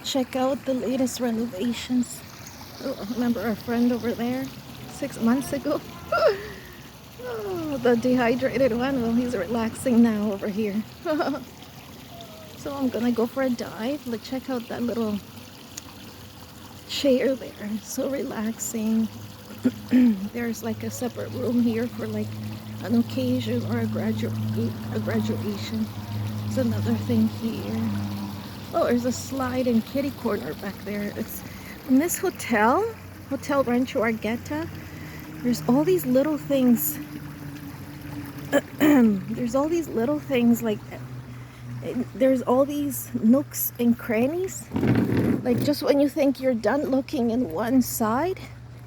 check out the latest renovations. Oh, remember our friend over there 6 months ago? Oh, the dehydrated one. Well, he's relaxing now over here. So I'm gonna go for a dive. Let's check out that little chair there. So relaxing. There's like a separate room here for like an occasion or a graduation. There's another thing here. Oh, there's a slide and kitty corner back there. It's in this hotel Rancho Argueta. There's all these little things. There's all these little things like there's all these nooks and crannies. Like just when you think you're done looking in one side,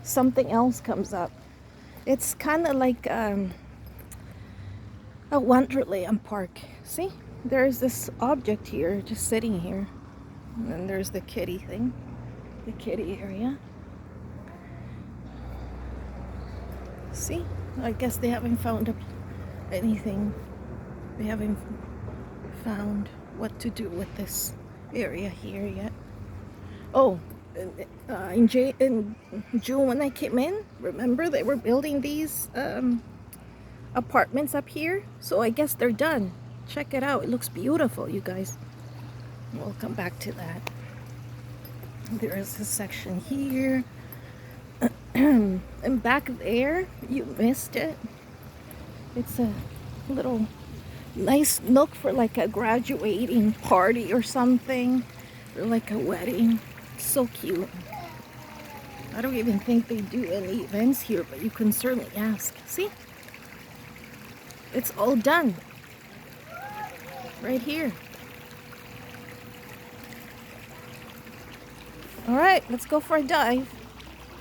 something else comes up. It's kind of like a Wonderland park. See? There's this object here, just sitting here. And then there's the kitty thing, the kitty area. See? I guess they haven't found anything. They haven't found what to do with this area here yet. Oh, in June when I came in, remember they were building these apartments up here? So I guess they're done. Check it out. It looks beautiful, you guys. We'll come back to that. There is a section here. And back there, you missed it. It's a little nice nook for like a graduating party or something. Or like a wedding. It's so cute. I don't even think they do any events here, but you can certainly ask. See? It's all done. Right here. All right, let's go for a dive.